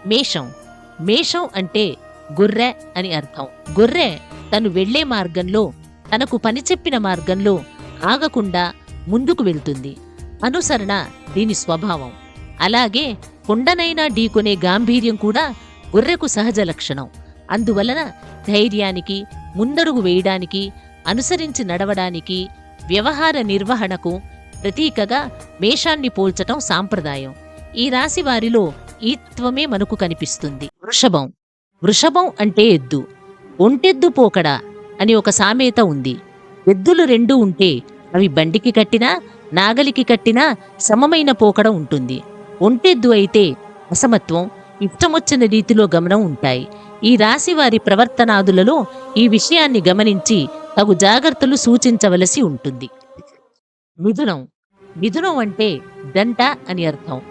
మేషం. మేషం అంటే గొర్రె అని అర్థం. గొర్రె తను వెళ్లే మార్గంలో, తనకు పని చెప్పిన మార్గంలో ఆగకుండా ముందుకు వెళ్తుంది. అనుసరణ దీని స్వభావం. అలాగే కొండనైనా ఢీకొనే గాంభీర్యం కూడా గొర్రెకు సహజ లక్షణం. అందువలన ధైర్యానికి, ముందడుగు వేయడానికి, అనుసరించి నడవడానికి, వ్యవహార నిర్వహణకు ప్రతీకగా మేషాన్ని పోల్చటం సాంప్రదాయం. ఈ రాశి వారిలో ఈత్వమే మనకు కనిపిస్తుంది. వృషభం. వృషభం అంటే ఎద్దు. ఒంటెద్దు పోకడ అని ఒక సామెత ఉంది. ఎద్దులు రెండు ఉంటే అవి బండికి కట్టినా, నాగలికి కట్టినా సమమైన పోకడ ఉంటుంది. ఒంటెద్దు అయితే అసమత్వం, ఇష్టమొచ్చిన రీతిలో గమనం ఉంటాయి. ఈ రాశి వారి ప్రవర్తనాదులలో ఈ విషయాన్ని గమనించి తగు జాగ్రత్తలు సూచించవలసి ఉంటుంది. మిథునం. మిథునం అంటే దంట అని అర్థం.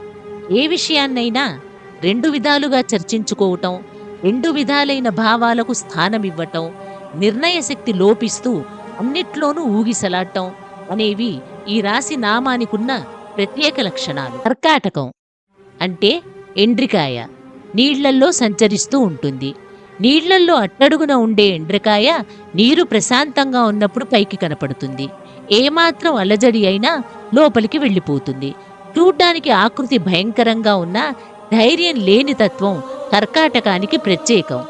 ఏ విషయాన్నైనా రెండు విధాలుగా చర్చించుకోవటం, రెండు విధాలైన భావాలకు స్థానమివ్వటం, నిర్ణయశక్తి లోపిస్తూ అన్నిట్లోనూ ఊగిసలాడటం అనేవి ఈ రాశి నామానికున్న ప్రత్యేక లక్షణాలు. కర్కాటకం అంటే ఎండ్రికాయ. నీళ్లల్లో సంచరిస్తూ ఉంటుంది. నీళ్లల్లో అట్టడుగున ఉండే ఎండ్రికాయ నీరు ప్రశాంతంగా ఉన్నప్పుడు పైకి కనపడుతుంది. ఏమాత్రం అలజడి అయినా లోపలికి వెళ్ళిపోతుంది. చూడ్డానికి ఆకృతి భయంకరంగా ఉన్న ధైర్యం లేని తత్వం కర్కాటకానికి ప్రత్యేకం.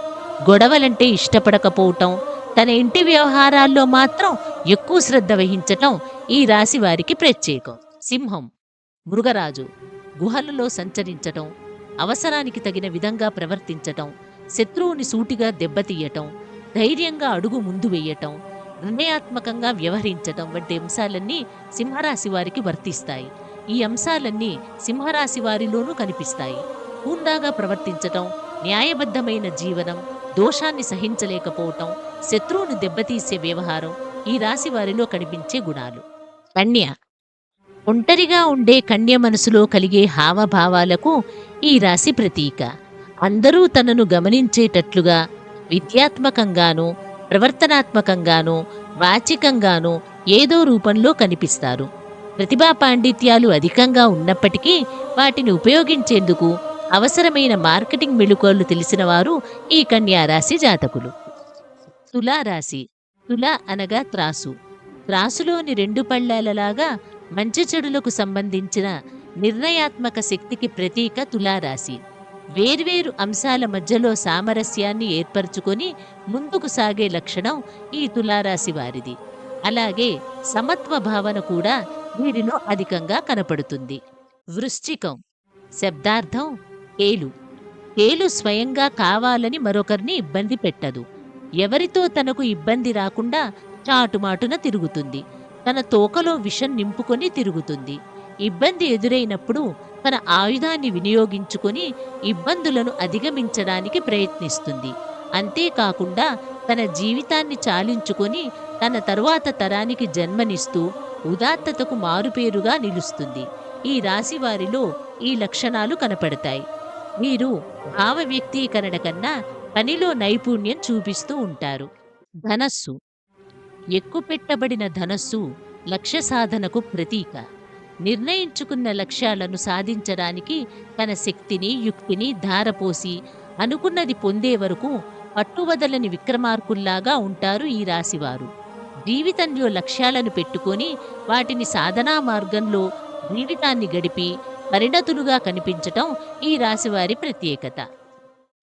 గొడవలంటే ఇష్టపడకపోవటం, తన ఇంటి వ్యవహారాల్లో మాత్రం ఎక్కువ శ్రద్ధ వహించటం ఈ రాశి వారికి ప్రత్యేకం. సింహం. మృగరాజు. గుహలలో సంచరించటం, అవసరానికి తగిన విధంగా ప్రవర్తించటం, శత్రువుని సూటిగా దెబ్బతీయటం, ధైర్యంగా అడుగు ముందు వేయటం, నిర్ణయాత్మకంగా వ్యవహరించటం వంటి అంశాలన్నీ సింహరాశి వారికి వర్తిస్తాయి. ఈ అంశాలన్నీ సింహరాశి వారిలోనూ కనిపిస్తాయి. హుందాగా ప్రవర్తించటం, న్యాయబద్ధమైన జీవనం, దోషాన్ని సహించలేకపోవటం, శత్రువును దెబ్బతీసే వ్యవహారం ఈ రాశి వారిలో కనిపించే గుణాలు. కన్య. ఒంటరిగా ఉండే కన్య మనసులో కలిగే హావభావాలకు ఈ రాశి ప్రతీక. అందరూ తనను గమనించేటట్లుగా విద్యాత్మకంగానూ, ప్రవర్తనాత్మకంగానూ, వాచికంగానూ ఏదో రూపంలో కనిపిస్తారు. ప్రతిభా పాండిత్యాలు అధికంగా ఉన్నప్పటికీ వాటిని ఉపయోగించేందుకు అవసరమైన మార్కెటింగ్ మెళుకువలు తెలిసిన వారు ఈ కన్యారాశి జాతకులు. తులారాశి. తుల అనగా త్రాసు. త్రాసులోని రెండు పళ్ళాలలాగా మంచి చెడులకు సంబంధించిన నిర్ణయాత్మక శక్తికి ప్రతీక తులారాశి. వేర్వేరు అంశాల మధ్యలో సామరస్యాన్ని ఏర్పరచుకొని ముందుకు సాగే లక్షణం ఈ తులారాశి వారిది. అలాగే సమత్వ భావన కూడా వీరిలో అధికంగా కనపడుతుంది. వృశ్చికం. శబ్దార్థం తేలు. తేలు స్వయంగా కావాలని మరొకరిని ఇబ్బంది పెట్టదు. ఎవరితో తనకు ఇబ్బంది రాకుండా చాటుమాటున తిరుగుతుంది. తన తోకలో విషం నింపుకొని తిరుగుతుంది. ఇబ్బంది ఎదురైనప్పుడు తన ఆయుధాన్ని వినియోగించుకొని ఇబ్బందులను అధిగమించడానికి ప్రయత్నిస్తుంది. అంతేకాకుండా తన జీవితాన్ని చాలించుకొని తన తరువాత తరానికి జన్మనిస్తూ ఉదాత్తతకు మారుపేరుగా నిలుస్తుంది. ఈ రాశి వారిలో ఈ లక్షణాలు కనపడతాయి. వీరు భావ వ్యక్తీకరణ కన్నా పనిలో నైపుణ్యం చూపిస్తూ ఉంటారు. ధనస్సు. ఎక్కుపెట్టబడిన ధనస్సు లక్ష్య సాధనకు ప్రతీక. నిర్ణయించుకున్న లక్ష్యాలను సాధించడానికి తన శక్తిని, యుక్తిని ధారపోసి అనుకున్నది పొందే వరకు పట్టువదలని విక్రమార్కుల్లాగా ఉంటారు ఈ రాశివారు. జీవితంలో లక్ష్యాలను పెట్టుకొని వాటిని సాధనా మార్గంలో జీవితాన్ని గడిపి పరిణతులుగా కనిపించటం ఈ రాశివారి ప్రత్యేకత.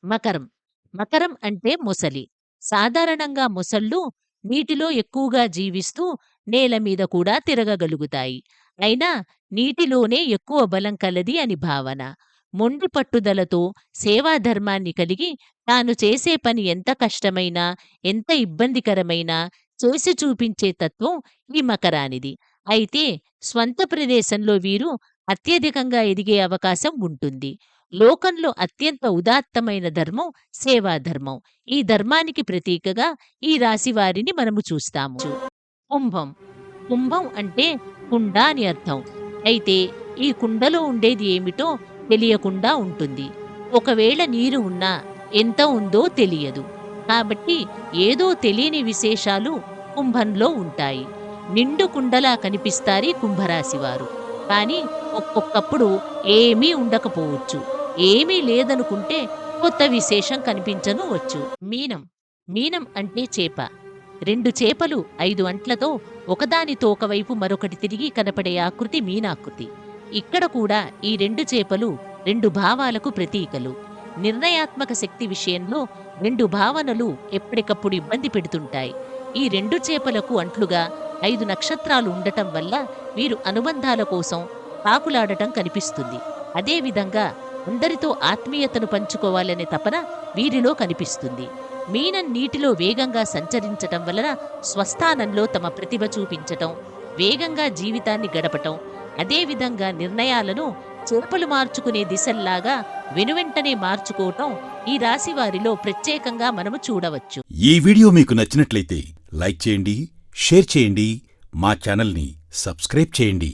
మకరం. మకరం అంటే మొసలి. సాధారణంగా మొసళ్ళు నీటిలో ఎక్కువగా జీవిస్తూ నేల మీద కూడా తిరగగలుగుతాయి. అయినా నీటిలోనే ఎక్కువ బలం కలది అని భావన. మొండి పట్టుదలతో సేవాధర్మాన్ని కలిగి తాను చేసే పని ఎంత కష్టమైనా, ఎంత ఇబ్బందికరమైనా చేసి చూపించే తత్వం ఈ మకరానిది. అయితే స్వంత ప్రదేశంలో వీరు అత్యధికంగా ఎదిగే అవకాశం ఉంటుంది. లోకంలో అత్యంత ఉదాత్తమైన ధర్మం సేవాధర్మం. ఈ ధర్మానికి ప్రతీకగా ఈ రాశి వారిని మనము చూస్తాము. కుంభం. కుంభం అంటే కుండ అని అర్థం. అయితే ఈ కుండలో ఉండేది ఏమిటో తెలియకుండా ఉంటుంది. ఒకవేళ నీరు ఉన్నా ఎంత ఉందో తెలియదు. కాబట్టి ఏదో తెలియని విశేషాలు కుంభంలో ఉంటాయి. నిండు కుండలా కనిపిస్తారీ కుంభరాశివారు. కానీ ఒక్కొక్కప్పుడు ఏమీ ఉండకపోవచ్చు. ఏమీ లేదనుకుంటే కొత్త విశేషం కనిపించను వచ్చు. మీనం. మీనం అంటే చేప. 2 చేపలు 5 అంట్లతో ఒకదాని తోకవైపు మరొకటి తిరిగి కనపడే ఆకృతి మీనాకృతి. ఇక్కడ కూడా ఈ 2 చేపలు 2 భావాలకు ప్రతీకలు. నిర్ణయాత్మక శక్తి విషయంలో 2 భావనలు ఎప్పటికప్పుడు ఇబ్బంది పెడుతుంటాయి. ఈ 2 చేపలకు అంట్లుగా 5 నక్షత్రాలు ఉండటం వల్ల వీరు అనుబంధాల కోసం పాకులాడటం కనిపిస్తుంది. అదేవిధంగా అందరితో ఆత్మీయతను పంచుకోవాలనే తపన వీరిలో కనిపిస్తుంది. మీనం నీటిలో వేగంగా సంచరించటం వలన స్వస్థానంలో తమ ప్రతిభ చూపించటం, వేగంగా జీవితాన్ని గడపటం, అదేవిధంగా నిర్ణయాలను చేపలు మార్చుకునే దిశల్లాగా వెనువెంటనే మార్చుకోవటం ఈ రాశి వారిలో ప్రత్యేకంగా మనము చూడవచ్చు. ఈ వీడియో మీకు నచ్చినట్లయితే లైక్ చేయండి, షేర్ చేయండి, మా ఛానల్ని సబ్స్క్రైబ్ చేయండి.